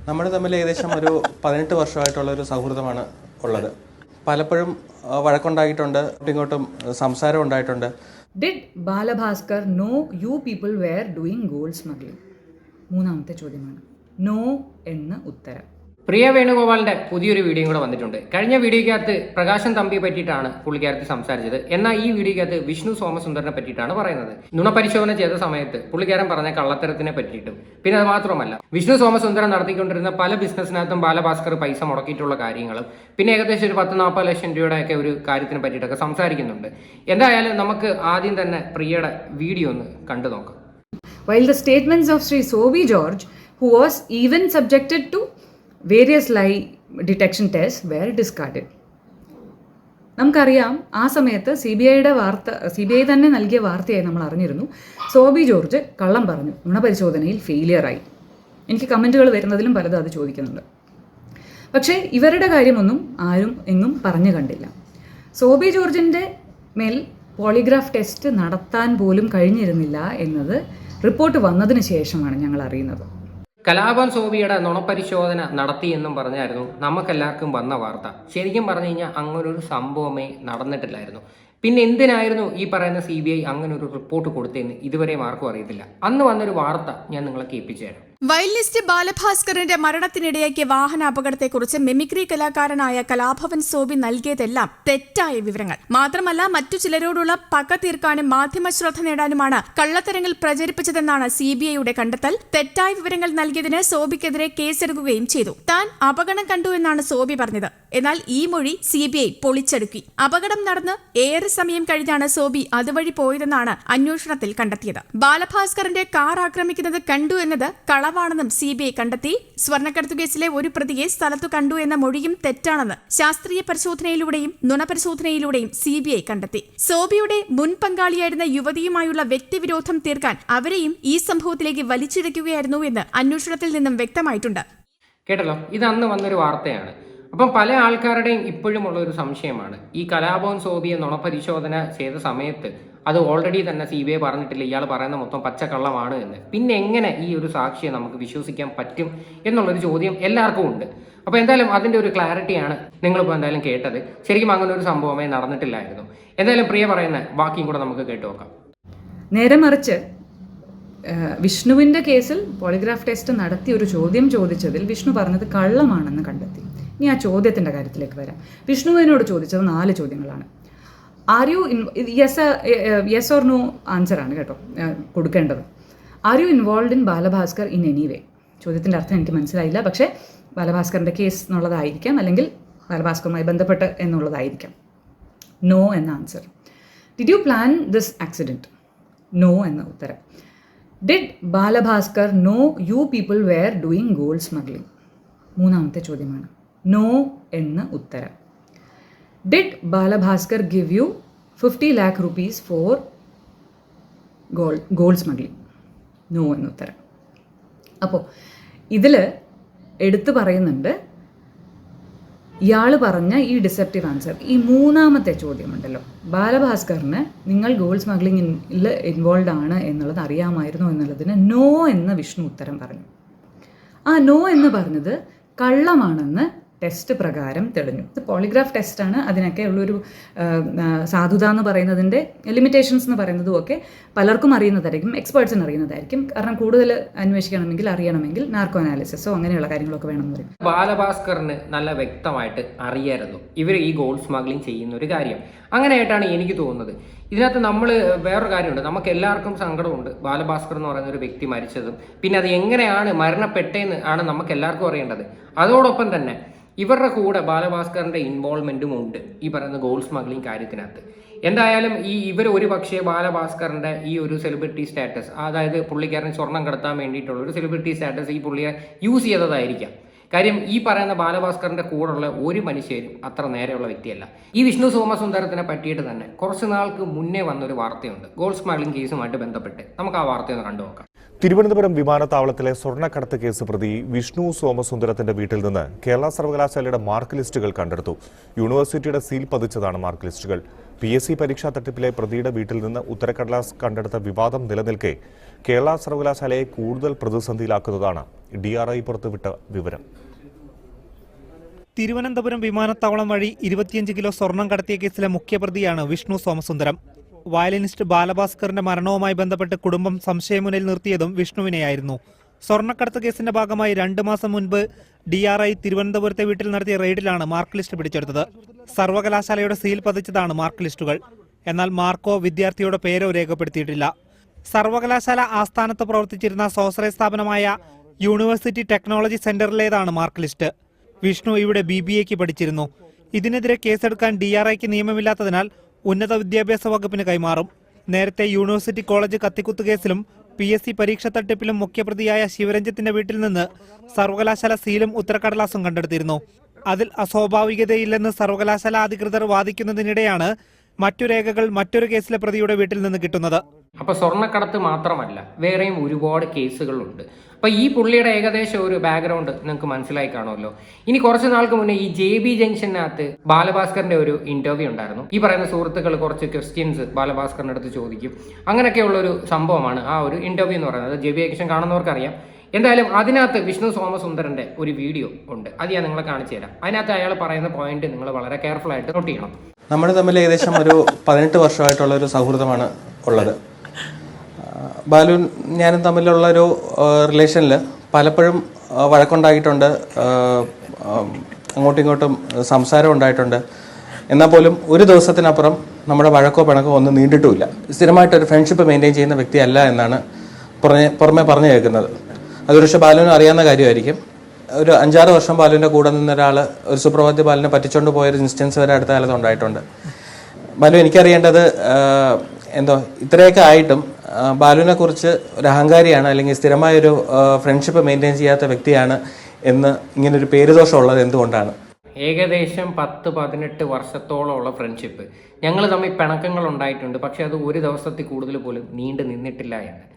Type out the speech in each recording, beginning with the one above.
നമ്മൾ തമ്മിൽ ഏകദേശം ഒരു 18 വർഷമായിട്ടുള്ള ഒരു സൗഹൃദമാണ് ഉള്ളത്. പലപ്പോഴും വഴക്കുണ്ടായിട്ടുണ്ട്, ഇങ്ങോട്ടും സംസാരം ഉണ്ടായിട്ടുണ്ട്. Did Balabhaskar know you people were doing gold smuggling? മൂന്നാമത്തെ ചോദ്യമാണ്. നോ എന്ന് ഉത്തരം. പ്രിയ വേണുഗോപാലിന്റെ പുതിയൊരു വീഡിയോ കൂടെ വന്നിട്ടുണ്ട്. കഴിഞ്ഞ വീഡിയോയ്ക്കകത്ത് പ്രകാശൻ തമ്പിയെ പറ്റിയിട്ടാണ് പുള്ളിക്കാരത്തി സംസാരിച്ചത്. എന്നാൽ ഈ വീഡിയോയ്ക്കകത്ത് വിഷ്ണു സോമസുന്ദരനെ പറ്റിയിട്ടാണ് പറയുന്നത്. നുണപരിശോധന ചെയ്ത സമയത്ത് പുള്ളിക്കാരൻ പറഞ്ഞ കള്ളത്തരത്തിനെ പറ്റിയിട്ടും പിന്നെ അത് മാത്രമല്ല വിഷ്ണു സോമസുന്ദരൻ നടത്തിക്കൊണ്ടിരുന്ന പല ബിസിനസ്സിനകത്തും ബാലഭാസ്കർ പൈസ മുടക്കിയിട്ടുള്ള കാര്യങ്ങളും പിന്നെ ഏകദേശം ഒരു 10-40 ലക്ഷം രൂപയുടെയൊക്കെ ഒരു കാര്യത്തിനെ പറ്റിയിട്ടൊക്കെ സംസാരിക്കുന്നുണ്ട്. എന്തായാലും നമുക്ക് ആദ്യം തന്നെ പ്രിയയുടെ വീഡിയോ ഒന്ന് കണ്ടു നോക്കാം. While the statements of Sri Sobi George, who was even subjected to various lie detection tests, were discarded. നമുക്കറിയാം ആ സമയത്ത് CBI തന്നെ നൽകിയ വാർത്തയായി നമ്മൾ അറിഞ്ഞിരുന്നു. സോബി ജോർജ് കള്ളം പറഞ്ഞു, നുണപരിശോധനയിൽ ഫെയിലിയറായി. എനിക്ക് കമൻറ്റുകൾ വരുന്നതിലും പലതും അത് ചോദിക്കുന്നുണ്ട്. പക്ഷേ ഇവരുടെ കാര്യമൊന്നും ആരും എങ്ങും പറഞ്ഞു കണ്ടില്ല. സോബി ജോർജിൻ്റെ മേൽ പോളിഗ്രാഫ് ടെസ്റ്റ് നടത്താൻ പോലും കഴിഞ്ഞിരുന്നില്ല എന്നത് റിപ്പോർട്ട് വന്നതിന് ശേഷമാണ് ഞങ്ങൾ അറിയുന്നത്. കലാഭവൻ സോബിയുടെ നുണപരിശോധന നടത്തിയെന്നും പറഞ്ഞായിരുന്നു നമുക്കെല്ലാവർക്കും വന്ന വാർത്ത. ശരിക്കും പറഞ്ഞു കഴിഞ്ഞാൽ അങ്ങനൊരു സംഭവമേ നടന്നിട്ടില്ലായിരുന്നു. പിന്നെ എന്തിനായിരുന്നു ഈ പറയുന്ന CBI അങ്ങനെ ഒരു റിപ്പോർട്ട് കൊടുത്തതെന്ന് ഇതുവരെയും ആർക്കും അറിയത്തില്ല. അന്ന് വന്നൊരു വാർത്ത ഞാൻ നിങ്ങളെ കേൾപ്പിച്ചു തരാം. വയലിനിസ്റ്റ് ബാലഭാസ്കറിന്റെ മരണത്തിനിടയാക്കിയ വാഹന അപകടത്തെക്കുറിച്ച് മിമിക്രി കലാകാരനായ കലാഭവൻ സോബി നൽകിയതെല്ലാം തെറ്റായ വിവരങ്ങൾ. മാത്രമല്ല മറ്റു ചിലരോടുള്ള പക തീർക്കാനും മാധ്യമ ശ്രദ്ധ നേടാനുമാണ് കള്ളത്തരങ്ങൾ പ്രചരിപ്പിച്ചതെന്നാണ് CBIയുടെ കണ്ടെത്തൽ. തെറ്റായ വിവരങ്ങൾ നൽകിയതിന് സോബിക്കെതിരെ കേസെടുക്കുകയും ചെയ്തു. താൻ അപകടം കണ്ടു എന്നാണ് സോബി പറഞ്ഞത്. എന്നാൽ ഈ മൊഴി CBI പൊളിച്ചടുക്കി. അപകടം നടന്ന് ഏറെ സമയം കഴിഞ്ഞാണ് സോബി അതുവഴി പോയതെന്നാണ് അന്വേഷണത്തിൽ കണ്ടെത്തിയത്. ബാലഭാസ്കറിന്റെ കാർ ആക്രമിക്കുന്നത് കണ്ടു എന്നത് കളവാണെന്നും CBI കണ്ടെത്തി. സ്വർണ്ണക്കടത്തു കേസിലെ ഒരു പ്രതിയെ സ്ഥലത്തു കണ്ടു എന്ന മൊഴിയും തെറ്റാണെന്ന് ശാസ്ത്രീയ പരിശോധനയിലൂടെയും നുണപരിശോധനയിലൂടെയും CBI കണ്ടെത്തി. സോബിയുടെ മുൻ പങ്കാളിയായിരുന്ന യുവതിയുമായുള്ള വ്യക്തിവിരോധം തീർക്കാൻ അവരെയും ഈ സംഭവത്തിലേക്ക് വലിച്ചിഴയ്ക്കുകയായിരുന്നു എന്ന് അന്വേഷണത്തിൽ നിന്നും വ്യക്തമായിട്ടുണ്ട്. കേട്ടല്ലോ, ഇത് അന്ന് വന്നൊരു വാർത്തയാണ്. അപ്പം പല ആൾക്കാരുടെയും ഇപ്പോഴും ഉള്ള ഒരു സംശയമാണ്, ഈ കലാഭവൻ സോബിയെ നുണപരിശോധന ചെയ്ത സമയത്ത് അത് ഓൾറെഡി തന്നെ CBI പറഞ്ഞിട്ടില്ല ഇയാൾ പറയുന്ന മൊത്തം പച്ചക്കള്ളമാണ് എന്ന്. പിന്നെ എങ്ങനെ ഈ ഒരു സാക്ഷിയെ നമുക്ക് വിശ്വസിക്കാൻ പറ്റും എന്നുള്ളൊരു ചോദ്യം എല്ലാവർക്കും ഉണ്ട്. അപ്പോൾ എന്തായാലും അതിൻ്റെ ഒരു ക്ലാരിറ്റിയാണ് നിങ്ങളിപ്പോൾ എന്തായാലും കേട്ടത്. ശരിക്കും അങ്ങനെ ഒരു സംഭവമേ നടന്നിട്ടില്ലായിരുന്നു. എന്തായാലും പ്രിയ പറയുന്ന ബാക്കിയും കൂടെ നമുക്ക് കേട്ടു നോക്കാം. നേരെ മറിച്ച് വിഷ്ണുവിൻ്റെ കേസിൽ പോളിഗ്രാഫ് ടെസ്റ്റ് നടത്തി ഒരു ചോദ്യം ചോദിച്ചതിൽ വിഷ്ണു പറഞ്ഞത് കള്ളമാണെന്ന് കണ്ടെത്തി. ഇനി ആ ചോദ്യത്തിൻ്റെ കാര്യത്തിലേക്ക് വരാം. വിഷ്ണുവിനോട് ചോദിച്ചത് 4 ചോദ്യങ്ങളാണ്. Are you yes or no ആൻസറാണ് കേട്ടോ കൊടുക്കേണ്ടത്. Are you involve in Balabhaskar in any way? ചോദ്യത്തിൻ്റെ അർത്ഥം എനിക്ക് മനസ്സിലായില്ല, പക്ഷേ ബാലഭാസ്കറിൻ്റെ കേസ് എന്നുള്ളതായിരിക്കാം, അല്ലെങ്കിൽ ബാലഭാസ്കറുമായി ബന്ധപ്പെട്ട് എന്നുള്ളതായിരിക്കാം. നോ എന്ന answer. Did you plan this accident? No എന്ന ഉത്തരം. Did Balabhaskar know you people were doing gold smuggling? മൂന്നാമത്തെ ചോദ്യമാണ്. നോ എന്ന് ഉത്തരം. Did Balabhaskar give you 50 lakh rupees for gold smuggling? No എന്ന് ഉത്തരം. അപ്പോൾ ഇതിൽ എടുത്തു പറയുന്നുണ്ട് ഇയാൾ പറഞ്ഞ ഈ ഡിസെപ്റ്റീവ് ആൻസർ. ഈ മൂന്നാമത്തെ ചോദ്യമുണ്ടല്ലോ, ബാലഭാസ്കറിന് നിങ്ങൾ ഗോൾഡ് സ്മഗ്ലിംഗിൽ ഇൻവോൾവ് ആണ് എന്നുള്ളത് അറിയാമായിരുന്നു എന്നുള്ളതിന് നോ എന്ന് വിഷ്ണു ഉത്തരം പറഞ്ഞു. ആ നോ എന്ന് പറഞ്ഞത് കള്ളമാണെന്ന് ടെസ്റ്റ് പ്രകാരം തെളിഞ്ഞു. ഇത് പോളിഗ്രാഫ് ടെസ്റ്റാണ്. അതിനൊക്കെ ഉള്ളൊരു സാധുത എന്ന് പറയുന്നതിൻ്റെ ലിമിറ്റേഷൻസ് എന്ന് പറയുന്നതും ഒക്കെ പലർക്കും അറിയുന്നതായിരിക്കും, എക്സ്പേർട്സിന് അറിയുന്നതായിരിക്കും. കാരണം കൂടുതൽ അന്വേഷിക്കണമെങ്കിൽ അറിയണമെങ്കിൽ നാർക്കോ അനാലിസിസോ അങ്ങനെയുള്ള കാര്യങ്ങളൊക്കെ വേണമെന്ന് പറയും. ബാലഭാസ്കറിന് നല്ല വ്യക്തമായിട്ട് അറിയായിരുന്നു ഇവർ ഈ ഗോൾഡ് സ്മഗ്ലിംഗ് ചെയ്യുന്ന ഒരു കാര്യം. അങ്ങനെയായിട്ടാണ് എനിക്ക് തോന്നുന്നത്. ഇതിനകത്ത് നമ്മൾ വേറൊരു കാര്യമുണ്ട്, നമുക്ക് എല്ലാവർക്കും സങ്കടമുണ്ട് ബാലഭാസ്കർ എന്ന് പറയുന്ന ഒരു വ്യക്തി മരിച്ചതും പിന്നെ അത് എങ്ങനെയാണ് മരണപ്പെട്ടതെന്ന് ആണ് നമുക്ക് എല്ലാവർക്കും അറിയേണ്ടത്. അതോടൊപ്പം തന്നെ ഇവരുടെ കൂടെ ബാലഭാസ്കറിന്റെ ഇൻവോൾവ്മെന്റും ഉണ്ട് ഈ പറയുന്ന ഗോൾഡ് സ്മഗ്ലിംഗ് കാര്യത്തിനകത്ത്. എന്തായാലും ഇവർ ഒരു പക്ഷേ ബാലഭാസ്കറിന്റെ ഈ ഒരു സെലിബ്രിറ്റി സ്റ്റാറ്റസ്, അതായത് പുള്ളിക്കാരൻ സ്വർണം കടത്താൻ വേണ്ടിയിട്ടുള്ള ഒരു സെലിബ്രിറ്റി സ്റ്റാറ്റസ് ഈ പുള്ളിയെ യൂസ് ചെയ്തതായിരിക്കാം. കാര്യം ഈ പറയുന്ന ബാലഭാസ്കറിന്റെ കൂടെയുള്ള ഒരു മനുഷ്യരും അത്ര നേരെയുള്ള വ്യക്തിയല്ല. ഈ വിഷ്ണു സോമസുന്ദരത്തിനെ പറ്റിയിട്ട് തന്നെ കുറച്ച് നാൾക്ക് മുന്നേ വന്നൊരു വാർത്തയുണ്ട് ഗോൾഡ് സ്മഗ്ലിംഗ് കേസുമായിട്ട് ബന്ധപ്പെട്ട്. നമുക്ക് ആ വാർത്തയൊന്ന് കണ്ടു നോക്കാം. തിരുവനന്തപുരം വിമാനത്താവളത്തിലെ സ്വർണ്ണക്കടത്ത് കേസ് പ്രതി വിഷ്ണു സോമസുന്ദരത്തിന്റെ വീട്ടിൽ നിന്ന് കേരള സർവകലാശാലയുടെ മാർക്ക് ലിസ്റ്റുകൾ കണ്ടെടുത്തു. യൂണിവേഴ്സിറ്റിയുടെ സീൽ പതിച്ചതാണ് മാർക്ക് ലിസ്റ്റുകൾ. PSC പരീക്ഷാ തട്ടിപ്പിലെ പ്രതിയുടെ വീട്ടിൽ നിന്ന് ഉത്തരക്കടലാസ് കണ്ടെടുത്ത വിവാദം നിലനിൽക്കെ കേരള സർവകലാശാലയെ കൂടുതൽ പ്രതിസന്ധിയിലാക്കുന്നതാണ് DRI പുറത്തുവിട്ട വിവരം. തിരുവനന്തപുരം വിമാനത്താവളം വഴി 25 കിലോ സ്വർണം കടത്തിയ കേസിലെ മുഖ്യപ്രതിയാണ് വിഷ്ണു സോമസുന്ദരം. വയലിനിസ്റ്റ് ബാലഭാസ്കറിന്റെ മരണവുമായി ബന്ധപ്പെട്ട് കുടുംബം സംശയമുന്നിൽ നിർത്തിയതും വിഷ്ണുവിനെയായിരുന്നു. സ്വർണ്ണക്കടത്ത് കേസിന്റെ ഭാഗമായി 2 മാസം മുൻപ് DRI തിരുവനന്തപുരത്തെ വീട്ടിൽ നടത്തിയ റെയ്ഡിലാണ് മാർക്ക് ലിസ്റ്റ് പിടിച്ചെടുത്തത്. സർവകലാശാലയുടെ സീൽ പതിച്ചതാണ് മാർക്ക് ലിസ്റ്റുകൾ. എന്നാൽ മാർക്കോ വിദ്യാർത്ഥിയുടെ പേരോ രേഖപ്പെടുത്തിയിട്ടില്ല. സർവകലാശാല ആസ്ഥാനത്ത് പ്രവർത്തിച്ചിരുന്ന സ്വാശ്രയ സ്ഥാപനമായ യൂണിവേഴ്സിറ്റി ടെക്നോളജി സെന്ററിലേതാണ് മാർക്ക് ലിസ്റ്റ്. വിഷ്ണു ഇവിടെ BBAക്ക് പഠിച്ചിരുന്നു. ഇതിനെതിരെ കേസെടുക്കാൻ DRIക്ക് നിയമമില്ലാത്തതിനാൽ ഉന്നത വിദ്യാഭ്യാസ വകുപ്പിന് കൈമാറും. നേരത്തെ യൂണിവേഴ്സിറ്റി കോളേജ് കത്തിക്കുത്ത് കേസിലും PSC പരീക്ഷ തട്ടിപ്പിലും മുഖ്യപ്രതിയായ ശിവരഞ്ജിത്തിന്റെ വീട്ടിൽ നിന്ന് സർവകലാശാല സീലും ഉത്തരക്കടലാസും കണ്ടെടുത്തിരുന്നു. അതിൽ അസ്വാഭാവികതയില്ലെന്ന് സർവകലാശാല അധികൃതർ വാദിക്കുന്നതിനിടെയാണ് മറ്റു രേഖകൾ മറ്റൊരു കേസിലെ പ്രതിയുടെ വീട്ടിൽ നിന്ന് കിട്ടുന്നത്. അപ്പൊ സ്വർണ്ണക്കടത്ത് മാത്രമല്ല, വേറെയും ഒരുപാട് കേസുകളുണ്ട്. അപ്പൊ ഈ പുള്ളിയുടെ ഏകദേശം ഒരു ബാക്ക്ഗ്രൗണ്ട് നിങ്ങൾക്ക് മനസ്സിലായി കാണുമല്ലോ. ഇനി കുറച്ച് നാൾക്ക് മുന്നേ ഈ JB ജംഗ്ഷനകത്ത് ബാലഭാസ്കറിന്റെ ഒരു ഇന്റർവ്യൂ ഉണ്ടായിരുന്നു. ഈ പറയുന്ന സുഹൃത്തുക്കൾ കുറച്ച് ക്വസ്റ്റ്യൻസ് ബാലഭാസ്കറിന്റെ അടുത്ത് ചോദിക്കും. അങ്ങനെയൊക്കെയുള്ള ഒരു സംഭവമാണ് ആ ഒരു ഇന്റർവ്യൂ എന്ന് പറയുന്നത്. JB ജംഗ്ഷൻ കാണുന്നവർക്കറിയാം. എന്തായാലും അതിനകത്ത് വിഷ്ണു സോമസുന്ദരന്റെ ഒരു വീഡിയോ ഉണ്ട്. അത് ഞാൻ നിങ്ങളെ കാണിച്ചു തരാം. അതിനകത്ത് അയാൾ പറയുന്ന പോയിന്റ് നിങ്ങൾ വളരെ കെയർഫുൾ ആയിട്ട് നോട്ട് ചെയ്യണം. നമ്മൾ തമ്മിൽ ഏകദേശം ഒരു 18 വർഷമായിട്ടുള്ള ഒരു സൗഹൃദമാണ് ഉള്ളത്. ബാലുവും ഞാനും തമ്മിലുള്ള ഒരു റിലേഷനിൽ പലപ്പോഴും വഴക്കുണ്ടായിട്ടുണ്ട്, അങ്ങോട്ടും ഇങ്ങോട്ടും സംസാരം ഉണ്ടായിട്ടുണ്ട്. എന്നാൽ പോലും ഒരു ദിവസത്തിനപ്പുറം നമ്മുടെ വഴക്കോ പിണക്കോ ഒന്നും നീണ്ടിട്ടുമില്ല. സ്ഥിരമായിട്ടൊരു ഫ്രണ്ട്ഷിപ്പ് മെയിൻറ്റെയിൻ ചെയ്യുന്ന വ്യക്തിയല്ല എന്നാണ് പുറമെ പറഞ്ഞു കേൾക്കുന്നത്. അതൊരു പക്ഷേ ബാലുവിന് അറിയാവുന്ന കാര്യമായിരിക്കും. ഒരു 5-6 വർഷം ബാലുവിൻ്റെ കൂടെ നിന്ന ഒരാൾ ഒരു സുപ്രഭാതത്തിൽ ബാലുവിനെ പറ്റിച്ചുകൊണ്ട് പോയൊരു ഇൻസ്റ്റൻസ് വരെ അടുത്ത കാലത്ത് ഉണ്ടായിട്ടുണ്ട്. ബാലു, എനിക്കറിയേണ്ടത് ഇത്രയൊക്കെ ആയിട്ടും ബാലുവിനെ കുറിച്ച് ഒരു അഹങ്കാരിയാണ്, അല്ലെങ്കിൽ സ്ഥിരമായൊരു ഫ്രണ്ട്ഷിപ്പ് മെയിൻറ്റെയിൻ ചെയ്യാത്ത വ്യക്തിയാണ് എന്ന് ഇങ്ങനൊരു പേരുദോഷമുള്ളത് എന്തുകൊണ്ടാണ്? ഏകദേശം 10-18 വർഷത്തോളമുള്ള ഫ്രണ്ട്ഷിപ്പ്. ഞങ്ങൾ തമ്മിൽ പിണക്കങ്ങൾ ഉണ്ടായിട്ടുണ്ട്, പക്ഷെ അത് ഒരു ദിവസത്തിൽ കൂടുതൽ പോലും നീണ്ടു നിന്നിട്ടില്ല എന്ന്.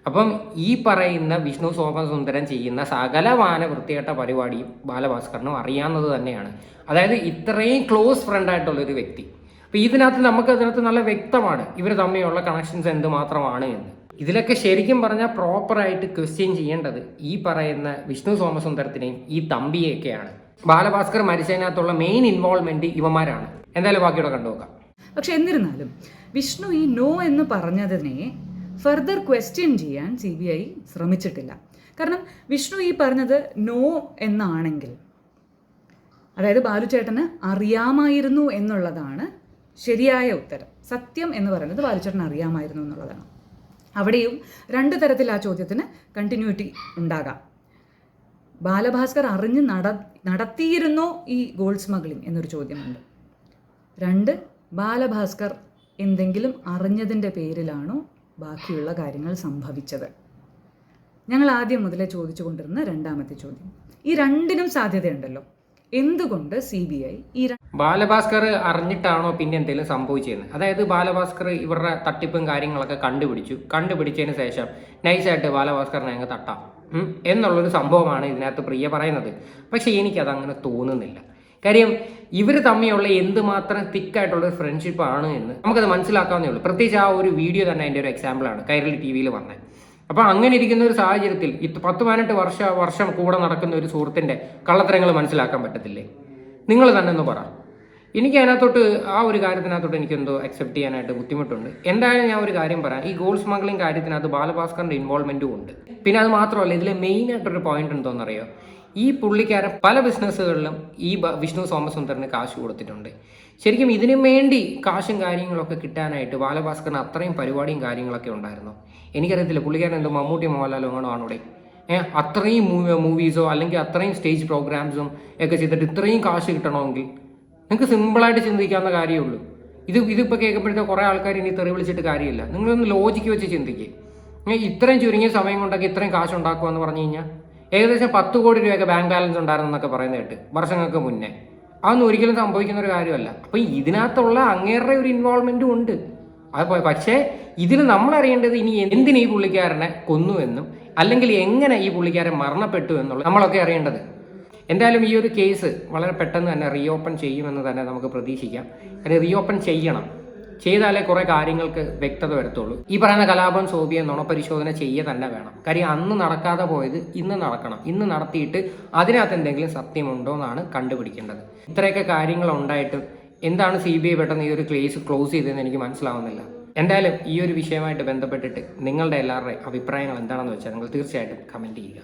അപ്പം ഈ പറയുന്ന വിഷ്ണു സോമസുന്ദരൻ ചെയ്യുന്ന സകലമാന വൃത്തികെട്ട പരിപാടിയും ബാലഭാസ്കറിനും അറിയാവുന്നത് തന്നെയാണ്. അതായത് ഇത്രയും ക്ലോസ് ഫ്രണ്ടായിട്ടുള്ളൊരു വ്യക്തി. അപ്പോൾ ഇതിനകത്ത് നല്ല വ്യക്തമാണ് ഇവർ തമ്മിലുള്ള കണക്ഷൻസ് എന്തുമാത്രമാണ് എന്ന്. ഇതിലൊക്കെ ശരിക്കും പറഞ്ഞാൽ പ്രോപ്പറായിട്ട് ക്വസ്റ്റ്യൻ ചെയ്യേണ്ടത് ഈ പറയുന്ന വിഷ്ണു സോമസുന്ദരത്തിനെയും ഈ തമ്പിയൊക്കെയാണ്. ബാലഭാസ്കർ മരിച്ചതിനകത്തുള്ള മെയിൻ ഇൻവോൾവ്മെന്റ് ഇവന്മാരാണ്. എന്തായാലും ബാക്കിയോടെ കണ്ടുനോക്കാം. പക്ഷെ എന്നിരുന്നാലും വിഷ്ണു ഈ നോ എന്ന് പറഞ്ഞതിനെ ഫർദർ ക്വസ്റ്റ്യൻ ചെയ്യാൻ CBI ശ്രമിച്ചിട്ടില്ല. കാരണം വിഷ്ണു ഈ പറഞ്ഞത് നോ എന്നാണെങ്കിൽ, അതായത് ബാലുചേട്ടന് അറിയാമായിരുന്നു എന്നുള്ളതാണ് ശരിയായ ഉത്തരം. സത്യം എന്ന് പറയുന്നത് ബാലുചേട്ടന് അറിയാമായിരുന്നു എന്നുള്ളതാണ്. അവിടെയും 2 തരത്തിൽ ആ ചോദ്യത്തിന് കണ്ടിന്യൂറ്റി ഉണ്ടാകാം. ബാലഭാസ്കർ അറിഞ്ഞ് നടത്തിയിരുന്നോ ഈ ഗോൾഡ് സ്മഗ്ലിംഗ് എന്നൊരു ചോദ്യമുണ്ട്. 2, ബാലഭാസ്കർ എന്തെങ്കിലും അറിഞ്ഞതിൻ്റെ പേരിലാണോ ബാക്കിയുള്ള കാര്യങ്ങൾ സംഭവിച്ചത്? ഞങ്ങൾ ആദ്യം മുതലേ ചോദിച്ചു കൊണ്ടിരുന്ന 2ാമത്തെ ചോദ്യം. ഈ 2നും സാധ്യതയുണ്ടല്ലോ. എന്തുകൊണ്ട് CBI ഈ ബാലഭാസ്കർ അറിഞ്ഞിട്ടാണോ പിന്നെ എന്തെങ്കിലും സംഭവിച്ചതെന്ന്? അതായത് ബാലഭാസ്കർ ഇവരുടെ തട്ടിപ്പും കാര്യങ്ങളൊക്കെ കണ്ടുപിടിച്ചതിന് ശേഷം നൈസായിട്ട് ബാലഭാസ്കറിനെ അങ്ങ് തട്ടാം എന്നുള്ളൊരു സംഭവമാണ് ഇതിനകത്ത് പ്രിയ പറയുന്നത്. പക്ഷേ എനിക്കതങ്ങനെ തോന്നുന്നില്ല. കാര്യം ഇവർ തമ്മിലുള്ള എന്തുമാത്രം തിക്കായിട്ടുള്ളൊരു ഫ്രണ്ട്ഷിപ്പാണ് എന്ന് നമുക്കത് മനസ്സിലാക്കാവുന്നേ ഉള്ളൂ. പ്രത്യേകിച്ച് ആ ഒരു വീഡിയോ തന്നെ അതിൻ്റെ ഒരു എക്സാമ്പിളാണ് കൈരളി TV വന്നത്. അപ്പോൾ അങ്ങനെ ഇരിക്കുന്ന ഒരു സാഹചര്യത്തിൽ 10-18 വർഷം കൂടെ നടക്കുന്ന ഒരു സുഹൃത്തിൻ്റെ കള്ളത്തരങ്ങൾ മനസ്സിലാക്കാൻ പറ്റത്തില്ലേ? നിങ്ങൾ തന്നെ ഒന്ന് പറ. എനിക്ക് അതിനകത്തോട്ട് ആ ഒരു കാര്യത്തിനകത്തോട്ട് എനിക്കെന്തോ അക്സെപ്റ്റ് ചെയ്യാനായിട്ട് ബുദ്ധിമുട്ടുണ്ട്. എന്തായാലും ഞാൻ ഒരു കാര്യം പറയാം. ഈ ഗോൾഡ് സ്മഗ്ലിംഗ് കാര്യത്തിനകത്ത് ബാലഭാസ്കറിൻ്റെ ഇൻവോൾവ്മെൻറ്റും ഉണ്ട്. പിന്നെ അത് മാത്രമല്ല, ഇതിലെ മെയിനായിട്ടൊരു പോയിന്റ് എന്തോന്നറിയോ, ഈ പുള്ളിക്കാരൻ പല ബിസിനസ്സുകളിലും ഈ വിഷ്ണു സോമസുന്ദരന് കാശ് കൊടുത്തിട്ടുണ്ട്. ശരിക്കും ഇതിനു വേണ്ടി കാശും കാര്യങ്ങളൊക്കെ കിട്ടാനായിട്ട് ബാലഭാസ്കറിന് അത്രയും പരിപാടിയും കാര്യങ്ങളൊക്കെ ഉണ്ടായിരുന്നു. എനിക്കറിയത്തില്ല പുള്ളിക്കാരൻ എന്തോ മമ്മൂട്ടി മോഹൻലാലോ അങ്ങനോ ആണോടെ അത്രയും മൂവീസോ അല്ലെങ്കിൽ അത്രയും സ്റ്റേജ് പ്രോഗ്രാംസും ഒക്കെ ചെയ്തിട്ട് ഇത്രയും കാശ് കിട്ടണമെങ്കിൽ നിങ്ങൾക്ക് സിമ്പിളായിട്ട് ചിന്തിക്കാവുന്ന കാര്യമേ ഉള്ളൂ. ഇതിപ്പോൾ കേൾക്കുമ്പോഴത്തെ കുറേ ആൾക്കാർ ഇനി തെറി വിളിച്ചിട്ട് കാര്യമില്ല. നിങ്ങളൊന്ന് ലോജിക്ക് വെച്ച് ചിന്തിക്കുക. ഇത്രയും ചുരുങ്ങിയ സമയം കൊണ്ടൊക്കെ ഇത്രയും കാശ് ഉണ്ടാക്കുക എന്ന് പറഞ്ഞു കഴിഞ്ഞാൽ ഏകദേശം 10 കോടി രൂപയൊക്കെ ബാങ്ക് ബാലൻസ് ഉണ്ടായിരുന്നു എന്നൊക്കെ പറയുന്നത് കേട്ട് വർഷങ്ങൾക്ക് മുന്നേ. അതൊന്നും ഒരിക്കലും സംഭവിക്കുന്ന ഒരു കാര്യമല്ല. അപ്പം ഇതിനകത്തുള്ള അങ്ങേരുടെ ഒരു ഇൻവോൾവ്മെൻറ്റും ഉണ്ട്. പക്ഷേ ഇതിൽ നമ്മൾ അറിയേണ്ടത് ഇനി എന്തിന് ഈ പുള്ളിക്കാരനെ കൊന്നുവെന്നും അല്ലെങ്കിൽ എങ്ങനെ ഈ പുള്ളിക്കാരൻ മരണപ്പെട്ടു എന്നുള്ളത് നമ്മളൊക്കെ അറിയേണ്ടത്. എന്തായാലും ഈ ഒരു കേസ് വളരെ പെട്ടെന്ന് തന്നെ റീഓപ്പൺ ചെയ്യുമെന്ന് തന്നെ നമുക്ക് പ്രതീക്ഷിക്കാം. അത് റീഓപ്പൺ ചെയ്യണം. ചെയ്താലേ കുറെ കാര്യങ്ങൾക്ക് വ്യക്തത വരുത്തുള്ളൂ. ഈ പറയുന്ന കലാപം സോബിയെ നുണപരിശോധന ചെയ്യുക തന്നെ വേണം. കാര്യം അന്ന് നടക്കാതെ പോയത് ഇന്ന് നടക്കണം. ഇന്ന് നടത്തിയിട്ട് അതിനകത്ത് എന്തെങ്കിലും സത്യമുണ്ടോ എന്നാണ് കണ്ടുപിടിക്കേണ്ടത്. ഇത്രയൊക്കെ കാര്യങ്ങൾ ഉണ്ടായിട്ടും എന്താണ് CBI പെട്ടെന്ന് ഈ ഒരു കേസ് ക്ലോസ് ചെയ്തതെന്ന് എനിക്ക് മനസ്സിലാവുന്നില്ല. എന്തായാലും ഈ ഒരു വിഷയമായിട്ട് ബന്ധപ്പെട്ടിട്ട് നിങ്ങളുടെ എല്ലാവരുടെയും അഭിപ്രായങ്ങൾ എന്താണെന്ന് വെച്ചാൽ നിങ്ങൾ തീർച്ചയായിട്ടും കമൻറ്റ് ചെയ്യുക.